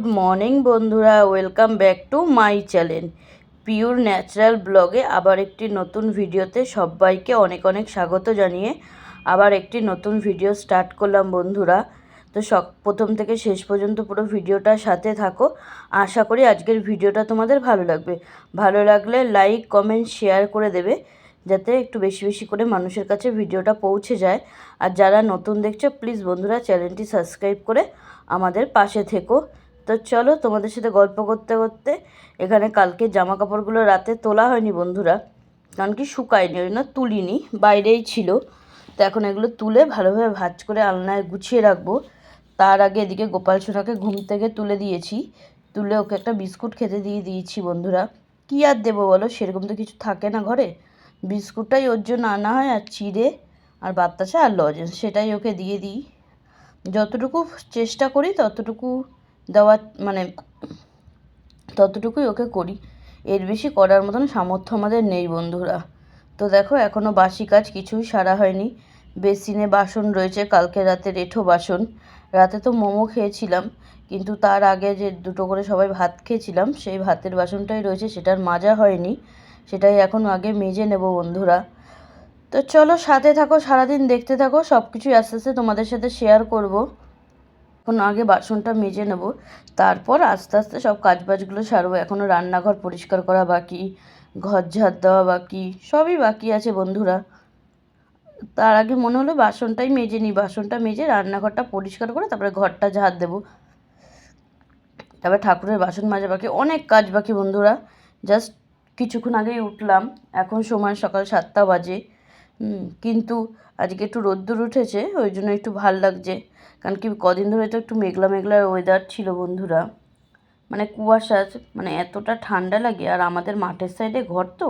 Good morning বন্ধুরা, welcome back to my channel pure natural ব্লগে। আবার একটি নতুন ভিডিওতে সবাইকে অনেক অনেক স্বাগত জানিয়ে আবার একটি নতুন ভিডিও স্টার্ট করলাম বন্ধুরা। তো প্রথম থেকে শেষ পর্যন্ত পুরো ভিডিওটার সাথে থাকো। আশা করি আজকের ভিডিওটা তোমাদের ভালো লাগবে। ভালো লাগলে লাইক কমেন্ট শেয়ার করে দেবে, যাতে একটু বেশি বেশি করে মানুষের কাছে ভিডিওটা পৌঁছে যায়। আর যারা নতুন দেখছো প্লিজ বন্ধুরা চ্যানেলটি সাবস্ক্রাইব করে আমাদের পাশে থেকো। তো চলো তোমাদের সাথে গল্প করতে করতে এখানে কালকে জামা কাপড়গুলো রাতে তোলা হয়নি বন্ধুরা, কারণ কি শুকায়নি, ওই জন্য তুলিনি, বাইরেই ছিল। তো এখন এগুলো তুলে ভালোভাবে ভাঁজ করে আলনায় গুছিয়ে রাখবো। তার আগে এদিকে গোপাল সোনাকে ঘুম থেকে তুলে দিয়েছি, তুলে ওকে একটা বিস্কুট খেতে দিয়েছি বন্ধুরা। কী আর দেবো বলো, সেরকম তো কিছু থাকে না ঘরে, বিস্কুটটাই ওর জন্য আনা হয়, আর চিড়ে আর বাতাসা আর লজেন্স সেটাই ওকে দিয়ে দিই। যতটুকু চেষ্টা করি ততটুকু দেওয়ার, মানে ততটুকুই ওকে করি, এর বেশি করার মতন সামর্থ্য আমাদের নেই বন্ধুরা। তো দেখো এখনও বাসি কাজ কিছুই সারা হয়নি। বেসিনে বাসন রয়েছে, কালকে রাতের এঁঠো বাসন। রাতে তো মোমো খেয়েছিলাম, কিন্তু তার আগে যে দুটো করে সবাই ভাত খেয়েছিলাম সেই ভাতের বাসনটাই রয়েছে, সেটার মাজা হয়নি, সেটাই এখন আগে মেজে নেব বন্ধুরা। তো চলো সাথে থাকো, সারাদিন দেখতে থাকো, সব কিছুই আস্তে আস্তে তোমাদের সাথে শেয়ার করব। এখন আগে বাসনটা মেজে নেব, তারপর আস্তে আস্তে সব কাজবাজগুলো সারবো। এখনও রান্নাঘর পরিষ্কার করা বাকি, ঘর ঝাড় দেওয়া বাকি, সবই বাকি আছে বন্ধুরা। তার আগে মনে হলো বাসনটাই মেজে নিই, বাসনটা মেজে রান্নাঘরটা পরিষ্কার করে তারপরে ঘরটা ঝাড় দেবো। তারপরে ঠাকুরের বাসন মাজা বাকি, অনেক কাজ বাকি বন্ধুরা। জাস্ট কিছুক্ষণ আগেই উঠলাম, এখন সময় সকাল 7টা বাজে। কিন্তু আজকে একটু রোদ্দুর উঠেছে, ওই জন্য একটু ভাল লাগছে। কারণ কি কদিন ধরে তো একটু মেঘলা মেঘলা ওয়েদার ছিল বন্ধুরা, মানে কুয়াশা, মানে এতটা ঠান্ডা লাগে। আর আমাদের মাঠের সাইডে ঘর তো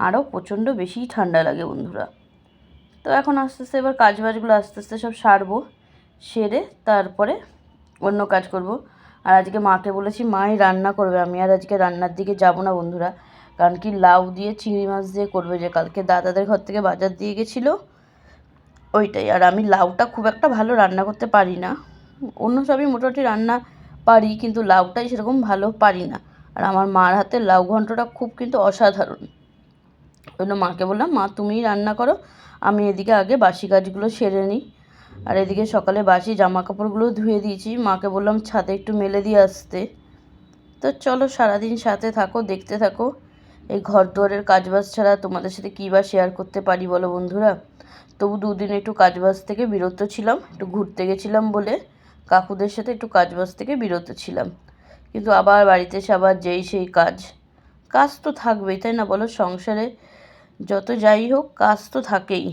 আরও প্রচণ্ড বেশিই ঠান্ডা লাগে বন্ধুরা। তো এখন আস্তে আস্তে এবার কাজবাজগুলো আস্তে আস্তে সব সারবো, সেরে তারপরে অন্য কাজ করব। আর আজকে মাকে বলেছি মাই রান্না করবে, আমি আর আজকে রান্নার দিকে যাব না বন্ধুরা। কারণ কি লাউ দিয়ে চিংড়ি মাছ দিয়ে করবে, যে কালকে দাদাদের ঘর থেকে বাজার দিয়ে গেছিলো ওইটাই। আর আমি লাউটা খুব একটা ভালো রান্না করতে পারি না, অন্য সবই মোটামুটি রান্না পারি, কিন্তু লাউটাই সেরকম ভালো পারি না। আর আমার মার হাতের লাউ ঘন্টটা খুব কিন্তু অসাধারণ। ওই জন্য মাকে বললাম মা তুমিই রান্না করো, আমি এদিকে আগে বাসি কাজগুলো সেরে নিই। আর এদিকে সকালে বাসি জামা কাপড়গুলো ধুয়ে দিয়েছি, মাকে বললাম ছাদে একটু মেলে দিয়ে আসতে। তো চলো সারাদিন সাথে থাকো, দেখতে থাকো। এই ঘর দুয়ারের কাজবাজ ছাড়া তোমাদের সাথে কী বা শেয়ার করতে পারি বলো বন্ধুরা। তবু দুদিন একটু কাজবাজ থেকে বিরত ছিলাম, একটু ঘুরতে গেছিলাম বলে কাকুদের সাথে একটু কাজবাজ থেকে বিরত ছিলাম। কিন্তু আবার বাড়িতে এসে আবার যেই সেই কাজ, কাজ তো থাকবেই তাই না বলো, সংসারে যত যাই হোক কাজ তো থাকেই।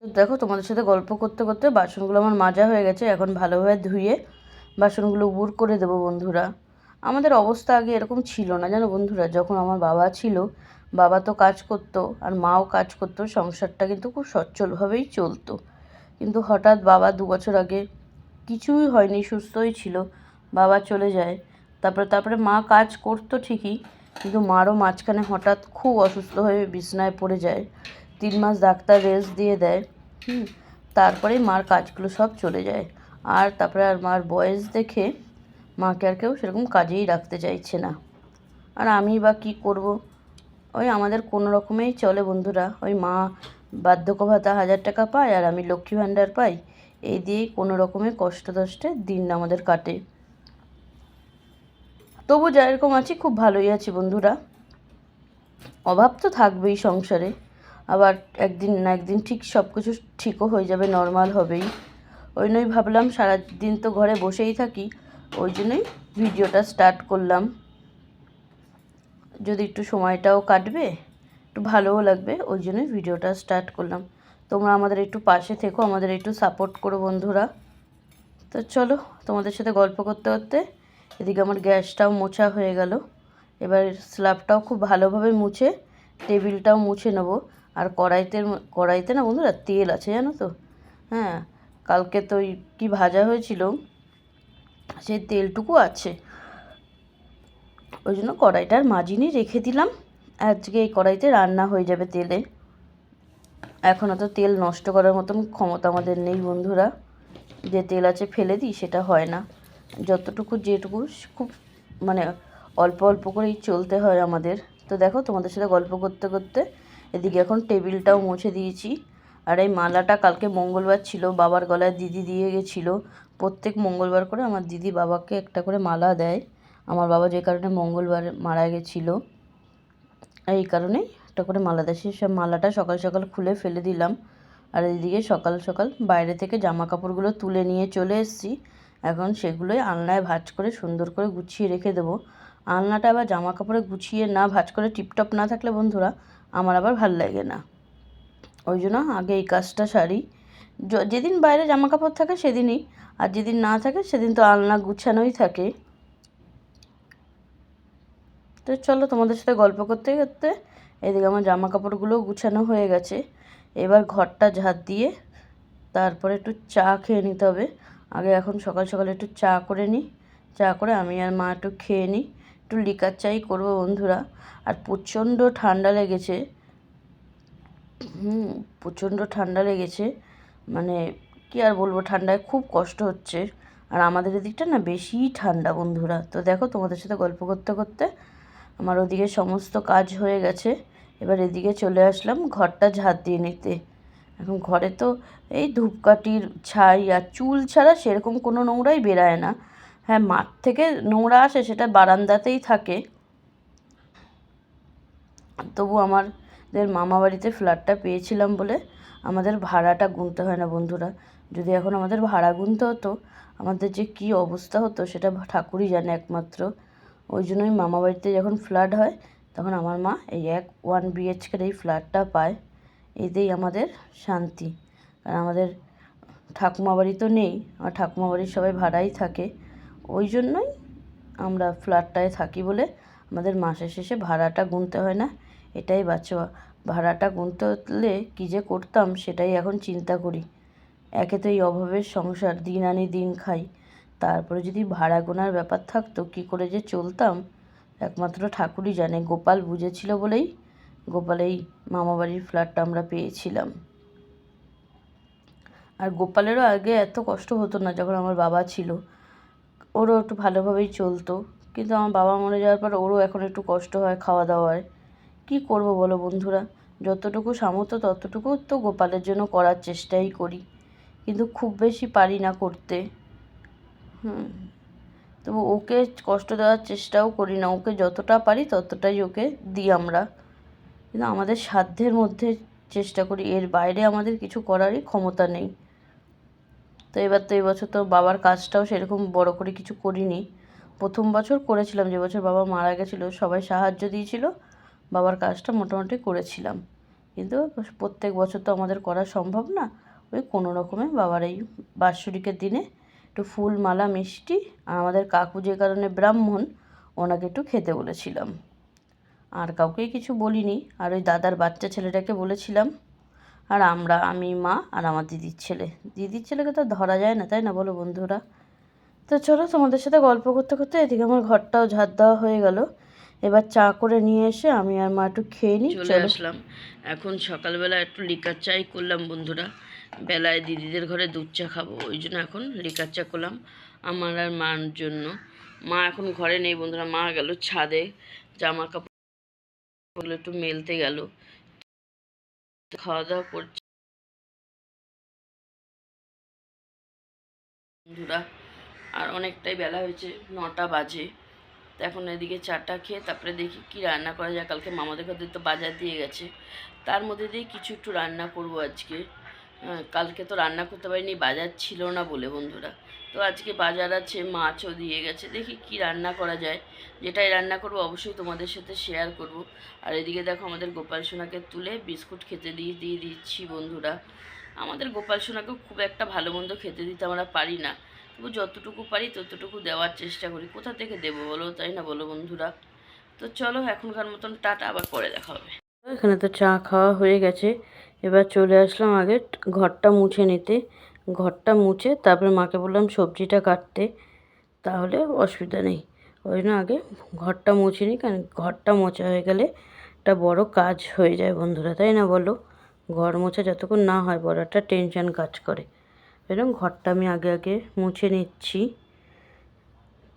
দেখো তোমাদের সাথে গল্প করতে করতে বাসনগুলো আমার মাজা হয়ে গেছে, এখন ভালোভাবে ধুয়ে বাসনগুলো উবুর করে দেবো বন্ধুরা। আমাদের অবস্থা আগে এরকম ছিল না জানো বন্ধুরা, যখন আমার বাবা ছিল, বাবা তো কাজ করতো আর মাও কাজ করতো, সংসারটা কিন্তু খুব সচ্ছলভাবেই চলতো। কিন্তু হঠাৎ বাবা 2 বছর আগে কিছুই হয়নি, সুস্থই ছিল, বাবা চলে যায়। তারপরে মা কাজ করতো ঠিকই, কিন্তু মারও মাঝখানে হঠাৎ খুব অসুস্থ হয়ে বিছনায় পড়ে যায়। 3 মাস ডাক্তার রেস্ট দিয়ে দেয়। তারপরেই মার কাজগুলো সব চলে যায়। আর তারপরে আর মার বয়স দেখে মাকে আর কেউ সেরকম কাজেই রাখতে চাইছে না। আর আমি বা কী করব, ওই আমাদের কোনো রকমেই চলে বন্ধুরা। ওই মা বার্ধক্য ভাতা 1000 টাকা পায় আর আমি লক্ষ্মী ভাণ্ডার পাই, এই দিয়েই কোনো রকমের কষ্টে দিন আমাদের কাটে। তবু যেরকম আছি খুব ভালোই আছি বন্ধুরা। অভাব তো থাকবেই সংসারে, আবার একদিন না একদিন ঠিক সব কিছু ঠিকও হয়ে যাবে, নর্মাল হবেই। ওই জন্যই ভাবলাম সারাদিন তো ঘরে বসেই থাকি, ওই জন্যই ভিডিওটা স্টার্ট করলাম। যদি একটু সময়টাও কাটবে, একটু ভালোও লাগবে, ওই জন্যই ভিডিওটা স্টার্ট করলাম। তোমরা আমাদের একটু পাশে থেকো, আমাদের একটু সাপোর্ট করো বন্ধুরা। তো চলো তোমাদের সাথে গল্প করতে করতে এদিকে আমার গ্যাসটাও মোছা হয়ে গেল। এবার স্ল্যাবটাও খুব ভালোভাবে মুছে টেবিলটাও মুছে নেবো। আর কড়াইতে না বন্ধুরা তেল আছে জানো তো, হ্যাঁ, কালকে তো ওই কী ভাজা হয়েছিল সেই তেলটুকু আছে, ওই জন্য কড়াইটার মাজিনি রেখে দিলাম। আজকে এই কড়াইতে রান্না হয়ে যাবে তেলে। এখন অত তেল নষ্ট করার মতন ক্ষমতা আমাদের নেই বন্ধুরা, যে তেল আছে ফেলে দিই সেটা হয় না। যতটুকু যেটুকু খুব মানে অল্প অল্প করেই চলতে হয় আমাদের। তো দেখো তোমাদের সাথে গল্প করতে করতে এদিকে এখন টেবিলটাও মুছে দিয়েছি। আর এই মালাটা কালকে মঙ্গলবার ছিল, বাবার গলায় দিদি দিয়ে গেছিলো। প্রত্যেক মঙ্গলবার করে আমার দিদি বাবাকে একটা করে মালা দেয়। আমার বাবা যে কারণে মঙ্গলবার মারা গেছিলো, এই কারণেই একটা করে মালা দেয়। সেই সব মালাটা সকাল সকাল খুলে ফেলে দিলাম। আর এদিকে সকাল সকাল বাইরে থেকে জামা কাপড়গুলো তুলে নিয়ে চলে এসেছি। এখন সেগুলোই আলনায় ভাঁজ করে সুন্দর করে গুছিয়ে রেখে দেবো। আলনাটা আবার জামা কাপড়ে গুছিয়ে না ভাঁজ করে টিপটপ না থাকলে বন্ধুরা আমার আবার ভাল লাগে না। ওই জন্য আগে এই কাজটা সারি। যেদিন বাইরে জামা কাপড় থাকে সেদিনই, আর যেদিন না থাকে সেদিন তো আলনা গুছানোই থাকে। তো চলো তোমাদের সাথে গল্প করতে করতে এদিকে আমার জামা কাপড়গুলো গুছানো হয়ে গেছে। এবার ঘরটা ঝাড় দিয়ে তারপরে একটু চা খেয়ে নিতে হবে। আগে এখন সকাল সকাল একটু চা করে নিই। চা করে আমি আর মা একটু খেয়ে নিই। একটু লিকার চাই করবো বন্ধুরা। আর প্রচণ্ড ঠান্ডা লেগেছে। প্রচণ্ড ঠান্ডা লেগেছে, মানে কি আর বলবো, ঠান্ডায় খুব কষ্ট হচ্ছে। আর আমাদের এদিকটা না বেশিই ঠান্ডা বন্ধুরা। তো দেখো তোমাদের সাথে গল্প করতে করতে আমার ওদিকে সমস্ত কাজ হয়ে গেছে। এবার এদিকে চলে আসলাম ঘরটা ঝাড় দিয়ে নিতে। এখন ঘরে তো এই ধূপকাঠির ছাই আর চুল ছাড়া সেরকম কোনো নোংরাই বেরায় না। হ্যাঁ, মাঠ থেকে নোংরা আসে, সেটা বারান্দাতেই থাকে। তবু আমাদের মামা বাড়িতে ফ্ল্যাটটা পেয়েছিলাম বলে আমাদের ভাড়াটা গুনতে হয় না বন্ধুরা। যদি এখন আমাদের ভাড়া গুনতে হতো আমাদের যে কী অবস্থা হতো সেটা ঠাকুরই জানে একমাত্র। ওই জন্যই মামা বাড়িতে যখন ফ্ল্যাট হয় তখন আমার মা এই 1 BHK এই ফ্ল্যাটটা পায়। এতেই আমাদের শান্তি। কারণ আমাদের ঠাকুমা বাড়ি তো নেই, আর ঠাকুমা বাড়ির সবাই ভাড়াই থাকে। ওই জন্যই আমরা ফ্ল্যাটটায় থাকি বলে আমাদের মাসের শেষে ভাড়াটা গুনতে হয় না। এটাই বাঁচোয়া। ভাড়াটা গুনতে হলে কী যে করতাম সেটাই এখন চিন্তা করি। একে তো এই অভাবের সংসার, দিন আনি দিন খাই, তারপরে যদি ভাড়া গোনার ব্যাপার থাকতো কী করে যে চলতাম একমাত্র ঠাকুরই জানে। গোপাল বুঝেছিল বলেই গোপালেই মামাবাড়ির ফ্ল্যাটটা আমরা পেয়েছিলাম। আর গোপালেরও আগে এত কষ্ট হতো না যখন আমার বাবা ছিল, ওরও একটু ভালোভাবেই চলতো। কিন্তু আমার বাবা মরে যাওয়ার পর ওরও এখন একটু কষ্ট হয় খাওয়া দাওয়ায়। কী করবো বলো বন্ধুরা, যতটুকু সামর্থ্য ততটুকু তো গোপালের জন্য করার চেষ্টাই করি, কিন্তু খুব বেশি পারি না করতে। তবু ওকে কষ্ট দেওয়ার চেষ্টাও করি না, ওকে যতটা পারি ততটাই ওকে দিই আমরা। কিন্তু আমাদের সাধ্যের মধ্যে চেষ্টা করি, এর বাইরে আমাদের কিছু করারই ক্ষমতা নেই। তো এবছর তো বাবার কাজটাও সেরকম বড় করে কিছু করিনি। প্রথম বছর করেছিলাম, যে বছর বাবা মারা গেছিলো সবাই সাহায্য দিয়েছিল, বাবার কাজটা মোটামুটি করেছিলাম। কিন্তু প্রত্যেক বছর তো আমাদের করা সম্ভব না। ওই কোনো রকমে বাবার এই বাৎসরিকের দিনে একটু ফুল মালা মিষ্টি, আর আমাদের কাকু যে কারণে ব্রাহ্মণ ওনাকে একটু খেতে বলেছিলাম। আর কাউকেই কিছু বলিনি। আর ওই দাদার বাচ্চা ছেলেটাকে বলেছিলাম। আর আমি, মা আর আমার দিদির ছেলেকে তো ধরা যায় না, তাই না বলো বন্ধুরা। তো চলো তোমাদের সাথে গল্প করতে করতে এদিকে আমার ঘরটাও ঝাড় দেওয়া হয়ে গেল। এবার চা করে নিয়ে এসে আমি আর মা একটু খেয়ে নিই। চলে আসলাম এখন সকালবেলা একটু লিকার চাই করলাম বন্ধুরা। বেলায় দিদিদের ঘরে দুধ চা খাবো, ওই জন্য এখন লিকার চা করলাম আমার আর মার জন্য। মা এখন ঘরে নেই বন্ধুরা, মা গেল ছাদে জামা কাপড়গুলো একটু মেলতে গেল। খাওয়া দাওয়া করছে বন্ধুরা, আর অনেকটাই বেলা হয়েছে, 9টা বাজে। তো এখন এদিকে চাটা খেয়ে তারপরে দেখি কি রান্না করা যায়। কালকে মামাদের ঘরে তো বাজার দিয়ে গেছে, তার মধ্যে দিয়ে কিছু একটু রান্না করব আজকে। কালকে তো রান্না করতে পারিনি, বাজার ছিল না বলে বন্ধুরা। তো আজকে বাজার আছে, মাছও দিয়ে গেছে, দেখি কি রান্না করা যায়। যেটাই রান্না করব অবশ্যই তোমাদের সাথে শেয়ার করব। আর এদিকে দেখো আমাদের গোপাল সোনাকে তুলে বিস্কুট খেতে দিয়ে দিচ্ছি বন্ধুরা। আমাদের গোপাল সোনাকেও খুব একটা ভালো মন্দ খেতে দিতে আমরা পারি না, তবু যতটুকু পারি ততটুকু দেওয়ার চেষ্টা করি। কোথা থেকে দেবো বলো, তাই না বলো বন্ধুরা। তো চলো এখনকার মতন টাটা, আবার পরে দেখা হবে। এখানে তো চা খাওয়া হয়ে গেছে, এবার চলে আসলাম আগে ঘরটা মুছে নিতে। ঘরটা মুছে তারপরে মাকে বললাম সবজিটা কাটতে, তাহলে অসুবিধা নেই। ওই জন্য আগে ঘরটা মুছে নিই, কারণ ঘরটা মোছা হয়ে গেলে একটা বড় কাজ হয়ে যায় বন্ধুরা, তাই না বলো। ঘর মোছা যতক্ষণ না হয় বড় একটা টেনশন কাজ করে। এরকম ঘরটা আমি আগে আগে মুছে নিচ্ছি।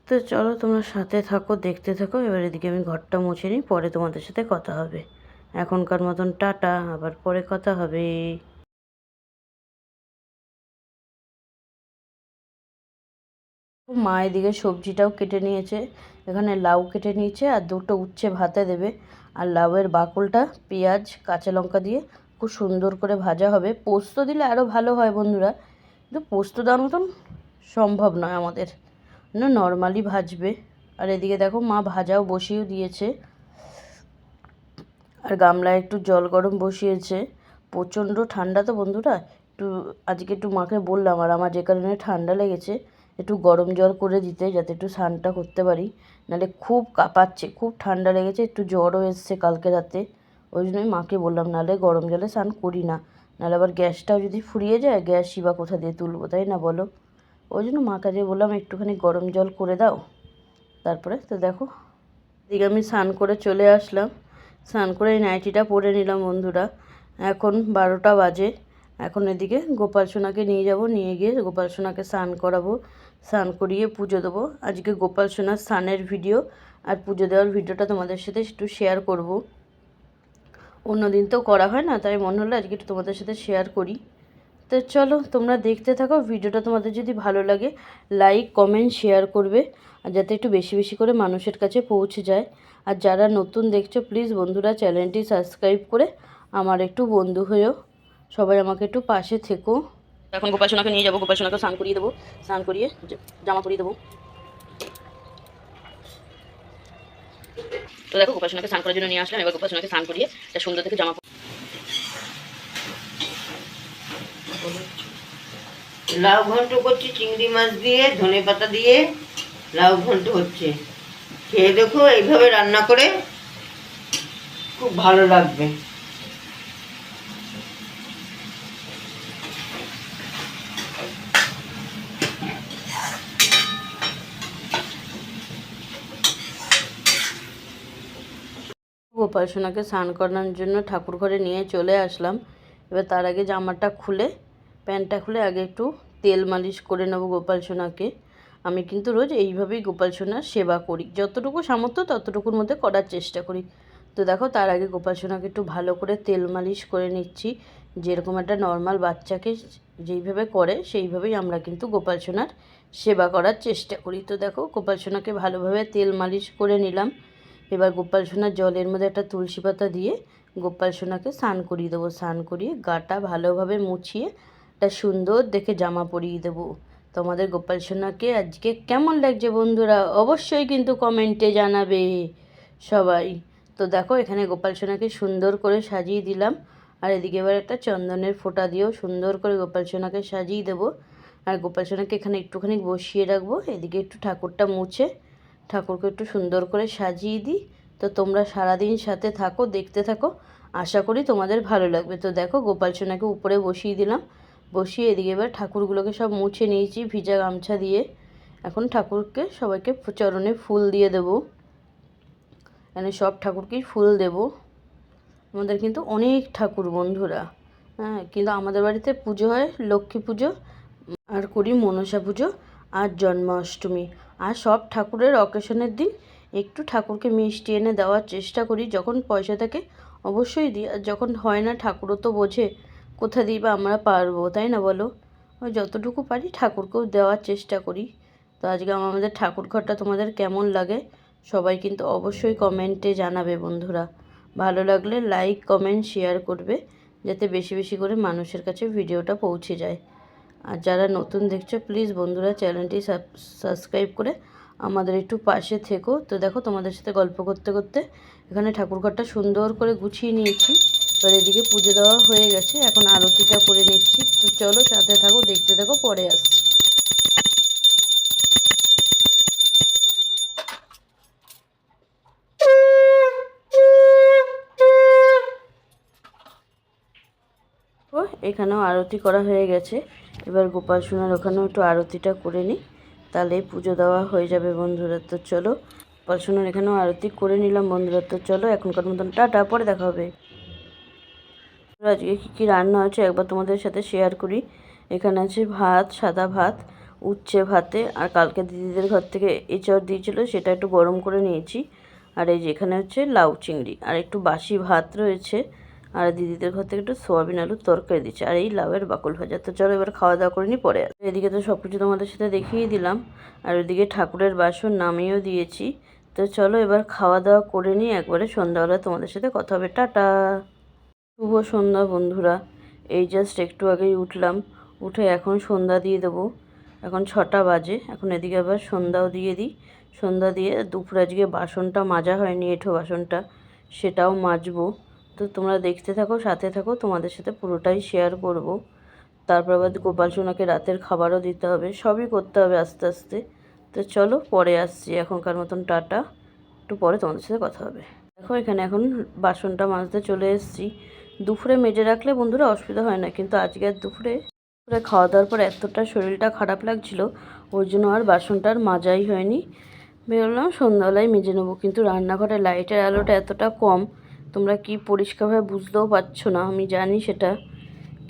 তো চলো তোমরা সাথে থাকো, দেখতে থাকো। এবার এদিকে আমি ঘরটা মুছে নিই, পরে তোমাদের সাথে কথা হবে। এখনকার মতন টাটা, আবার পরে কথা হবে। মা এদিকে সবজিটাও কেটে নিয়েছে, এখানে লাউ কেটে নিয়েছে আর দুটো উচ্ছে ভাতে দেবে। আর লাউয়ের বাকলটা পেঁয়াজ কাঁচা লঙ্কা দিয়ে খুব সুন্দর করে ভাজা হবে। পোস্ত দিলে আরও ভালো হয় বন্ধুরা, কিন্তু পোস্ত দেওয়ার মতন সম্ভব নয় আমাদের, নর্মালি ভাজবে। আর এদিকে দেখো মা ভাজাও বসিয়েও দিয়েছে, আর গামলায় একটু জল গরম বসিয়েছে। প্রচণ্ড ঠান্ডা তো বন্ধুরা, আজকে একটু মাকে বললাম, আর আমার যে কারণে ঠান্ডা লেগেছে, একটু গরম জল করে দিতে, যাতে একটু স্নানটা করতে পারি। নাহলে খুব কাঁপাচ্ছে, খুব ঠান্ডা লেগেছে, একটু জ্বরও এসছে কালকে রাতে। ওই জন্যই মাকে বললাম, নাহলে গরম জলে স্নান করি না, নাহলে আবার গ্যাসটাও যদি ফুরিয়ে যায়, গ্যাসই বা কোথা দিয়ে তুলবো, তাই না বলো? ওই জন্য মা কাজে বললাম একটুখানি গরম জল করে দাও। তারপরে তো দেখো এদিকে আমি স্নান করে চলে আসলাম, স্নান করে এই নাইটিটা পরে নিলাম বন্ধুরা। এখন 12টা বাজে। এখন এদিকে গোপাল সোনাকে নিয়ে যাব, নিয়ে গিয়ে গোপাল সোনাকে স্নান করাবো, স্নান করিয়ে পুজো দেবো। আজকে গোপাল সোনার স্নানের ভিডিও আর পুজো দেওয়ার ভিডিওটা তোমাদের সাথে একটু শেয়ার করব। অন্যদিন তো করা হয় না, তাই মনে হলো আজকে একটু তোমাদের সাথে শেয়ার করি। তো চলো তোমরা দেখতে থাকো ভিডিওটা। তোমাদের যদি ভালো লাগে লাইক কমেন্ট শেয়ার করবে, আর যাতে একটু বেশি বেশি করে মানুষের কাছে পৌঁছে যায়। আর যারা নতুন দেখছো প্লিজ বন্ধুরা চ্যানেলটি সাবস্ক্রাইব করে আমার একটু বন্ধু হয়েও সবাই আমাকে একটু পাশে থেকো। এখন গোপাল সোনাকে নিয়ে যাবো, গোপাল সোনাকে স্নান করিয়ে দেবো, স্নান করিয়ে জামা পরিয়ে দেবো। তো দেখো গোপাল সোনাকে স্নান করার জন্য নিয়ে আসলাম, এবার গোপাল সোনাকে স্নান করিয়ে একটা সুন্দর থেকে জামা। লাউ ঘন্ট করছি চিংড়ি মাছ দিয়ে, ধনে পাতা দিয়ে লাউ ঘন্ট হচ্ছে। খেয়ে দেখো, এইভাবে রান্না করে খুব ভালো লাগবে। গোপাল সোনাকে স্নান করানোর জন্য ঠাকুর ঘরে নিয়ে চলে আসলাম। এবার তার আগে জামাটা খুলে, প্যান্টটা খুলে আগে একটু তেল মালিশ করে নেবো গোপাল সোনাকে। আমি কিন্তু রোজ এইভাবেই গোপাল সোনার সেবা করি, যতটুকু সামর্থ্য ততটুকুর মধ্যে করার চেষ্টা করি। তো দেখো তার আগে গোপাল সোনাকে একটু ভালো করে তেল মালিশ করে নিচ্ছি। যেরকম একটা নর্মাল বাচ্চাকে যেইভাবে করে সেইভাবেই আমরা কিন্তু গোপাল সোনার সেবা করার চেষ্টা করি। তো দেখো গোপাল সোনাকে ভালোভাবে তেল মালিশ করে নিলাম। এবার গোপাল সোনার জলের মধ্যে একটা তুলসী পাতা দিয়ে গোপাল সোনাকে স্নান করিয়ে দেবো। স্নান করিয়ে গাটা ভালোভাবে মুছিয়ে একটা সুন্দর দেখে জামা পরিয়ে দেবো। তোমাদের গোপাল সোনাকে আজকে কেমন লাগছে বন্ধুরা অবশ্যই কিন্তু কমেন্টে জানাবে সবাই। তো দেখো এখানে গোপাল সোনাকে সুন্দর করে সাজিয়ে দিলাম, আর এদিকে এবার একটা চন্দনের ফোঁটা দিয়েও সুন্দর করে গোপাল সোনাকে সাজিয়ে দেবো। আর গোপাল সোনাকে এখানে একটুখানি বসিয়ে রাখবো, এদিকে একটু ঠাকুরটা মুছে ঠাকুরকে একটু সুন্দর করে সাজিয়ে দিই। তো তোমরা সারাদিন সাথে থাকো, দেখতে থাকো, আশা করি তোমাদের ভালো লাগবে। তো দেখো গোপাল সোনাকে উপরে বসিয়ে দিলাম, বসিয়ে এদিকে এবার ঠাকুরগুলোকে সব মুছে নিয়েছি ভিজা গামছা দিয়ে। এখন ঠাকুরকে সবাইকে চরণে ফুল দিয়ে দেবো, মানে সব ঠাকুরকেই ফুল দেব। আমাদের কিন্তু অনেক ঠাকুর বন্ধুরা, হ্যাঁ, কিন্তু আমাদের বাড়িতে পুজো হয় লক্ষ্মী পুজো, আর করি মনসা পুজো আর জন্মাষ্টমী। আর সব ঠাকুরের অকেশনের দিন একটু ঠাকুরকে মিষ্টি এনে দেওয়ার চেষ্টা করি, যখন পয়সা থাকে অবশ্যই দিই, আর যখন হয় না ঠাকুরও তো বোঝে কোথা দিই বা আমরা পারবো, তাই না বলো? ওই যতটুকু পারি ঠাকুরকেও দেওয়ার চেষ্টা করি। তো আজকে আমাদের ঠাকুর ঘরটা তোমাদের কেমন লাগে সবাই কিন্তু অবশ্যই কমেন্টে জানাবে বন্ধুরা। ভালো লাগলে লাইক কমেন্ট শেয়ার করবে, যাতে বেশি বেশি করে মানুষের কাছে ভিডিওটা পৌঁছে যায়। আর যারা নতুন দেখছো প্লিজ বন্ধুরা চ্যানেলটি সাবস্ক্রাইব করে আমাদের একটু পাশে থেকো। তো দেখো তোমাদের সাথে গল্প করতে করতে এখানে ঠাকুরঘরটা সুন্দর করে গুছিয়ে নিয়েছি। এবার এদিকে পুজো দেওয়া হয়ে গেছে, এখন আরতিটা করে নিচ্ছি। তো চলো সাথে থাকো, দেখতে থাকো, পরে আসছি। ও এখানেও আরতি করা হয়ে গেছে, এবার গোপাল সোনার ওখানেও একটু আরতিটা করে নিই, তাহলে পুজো দেওয়া হয়ে যাবে বন্ধুরা। তো চলো গোপাল সোনার এখানেও আরতি করে নিলাম বন্ধুরা। তো চলো এখনকার মতন টাটা, পরে দেখা হবে। আজকে কী কী রান্না হচ্ছে একবার তোমাদের সাথে শেয়ার করি। এখানে আছে ভাত, সাদা ভাত, উচ্ছে ভাতে, আর কালকে দিদিদের ঘর থেকে এঁচড় দিয়েছিল, সেটা একটু গরম করে নিয়েছি। আর এই যে এখানে হচ্ছে লাউ চিংড়ি, আর একটু বাসি ভাত রয়েছে, আর দিদিদের ঘর থেকে একটু সোয়াবিন আলুর তরকারি দিচ্ছে, আর এই লাউয়ের বাকল ভাজা। তো চলো এবার খাওয়া দাওয়া করে নিই, পরে আসি। এদিকে তো সব কিছু তোমাদের সাথে দেখিয়ে দিলাম, আর ওইদিকে ঠাকুরের বাসন নামিয়েও দিয়েছি। তো চলো এবার খাওয়া দাওয়া করে নিই, একবারে সন্ধ্যাবেলা তোমাদের সাথে কথা হবে। টাটা, শুভ সন্ধ্যা বন্ধুরা। এই জাস্ট একটু আগেই উঠলাম, উঠে এখন সন্ধ্যা দিয়ে দেবো। এখন 6টা বাজে, এখন এদিকে আবার সন্ধ্যাও দিয়ে দিই। সন্ধ্যা দিয়ে দুপুরে আজকে বাসনটা মাজা হয়নি, এঁঠো বাসনটা, সেটাও মাজবো। তো তোমরা দেখতে থাকো, সাথে থাকো, তোমাদের সাথে পুরোটাই শেয়ার করব। তারপর আবার গোপাল সোনাকে রাতের খাবারও দিতে হবে, সবই করতে হবে আস্তে আস্তে। তো চলো পরে আসছি, এখনকার মতন টাটা, একটু পরে তোমাদের সাথে কথা হবে। দেখো এখানে এখন বাসনটা মাজতে চলে এসেছি। দুপুরে মেজে রাখলে বন্ধুরা অসুবিধা হয় না, কিন্তু আজকে আর দুপুরে খাওয়া দাওয়ার পর এতটা শরীরটা খারাপ লাগছিল, ওই জন্য আর বাসনটা আর মাজাই হয়নি। বেরোলাম সন্ধ্যাবেলায় মেজে নেবো, কিন্তু রান্নাঘরে লাইটের আলোটা এতটা কম, তোমরা কি পরিষ্কারভাবে বুঝতেও পারছো না, আমি জানি সেটা,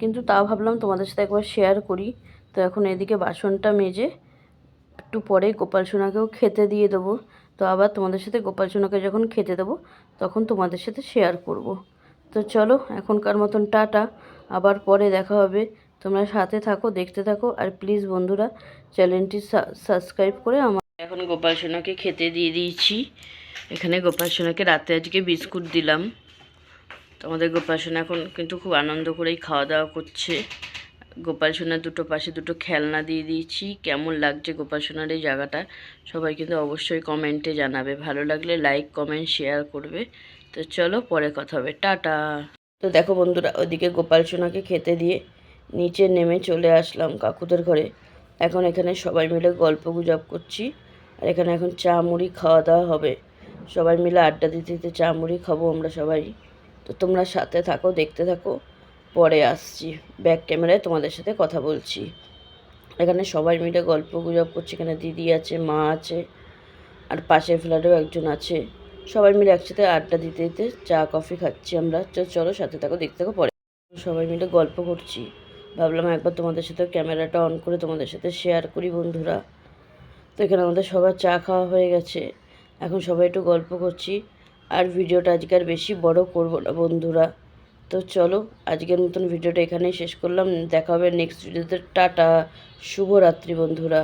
কিন্তু তাও ভাবলাম তোমাদের সাথে একবার শেয়ার করি। তো এখন এদিকে বাসনটা মেজে একটু পরে গোপাল সোনাকেও খেতে দিয়ে দেবো। তো আবার তোমাদের সাথে গোপাল সোনাকে যখন খেতে দেবো তখন তোমাদের সাথে শেয়ার করব। তো চলো এখনকার মতন টাটা, আবার পরে দেখা হবে। তোমরা সাথে থাকো, দেখতে থাকো, আর প্লিজ বন্ধুরা চ্যানেলটি সাবস্ক্রাইব করে আমার। এখন গোপাল সোনাকে খেতে দিয়ে দিয়েছি। এখানে গোপাল সোনাকে রাতে আজকে বিস্কুট দিলাম। তো আমাদের গোপাল সোনা এখন কিন্তু খুব আনন্দ করেই খাওয়া দাওয়া করছে। গোপাল সোনার দুটো পাশে দুটো খেলনা দিয়ে দিয়েছি। কেমন লাগছে গোপাল সোনার এই জায়গাটা সবাই কিন্তু অবশ্যই কমেন্টে জানাবে, ভালো লাগলে লাইক কমেন্ট শেয়ার করবে। তো চলো পরে কথা হবে, টাটা। তো দেখো বন্ধুরা, ওইদিকে গোপাল সোনাকে খেতে দিয়ে নিচে নেমে চলে আসলাম কাকুদের ঘরে। এখন এখানে সবাই মিলে গল্প গুজব করছি, আর এখানে এখন চা মুড়ি খাওয়া দাওয়া হবে। সবাই মিলে আড্ডা দিতে দিতে চা মুড়ি খাবো আমরা সবাই। তো তোমরা সাথে থাকো, দেখতে থাকো, পরে আসছি, ব্যাক ক্যামেরায় তোমাদের সাথে কথা বলছি। এখানে সবাই মিলে গল্প গুজব করছি, এখানে দিদি আছে, মা আছে, আর পাশের ফ্ল্যাটেও একজন আছে। সবাই মিলে একসাথে আড্ডা দিতে দিতে চা কফি খাচ্ছি আমরা। চলো সাথে থাকো, দেখতে থাকো, পরে সবাই মিলে গল্প করছি। ভাবলাম একবার তোমাদের সাথে ক্যামেরাটা অন করে তোমাদের সাথে শেয়ার করি বন্ধুরা। তো এখানে আমাদের সবার চা খাওয়া হয়ে গেছে, এখন সবাই একটু গল্প করছি। আর ভিডিওটা আজকে আর বেশি বড় করব না বন্ধুরা। তো চলো আজকের মতন ভিডিওটা এখানেই শেষ করলাম, দেখা হবে নেক্সট ভিডিওতে। টাটা, শুভরাত্রি বন্ধুরা।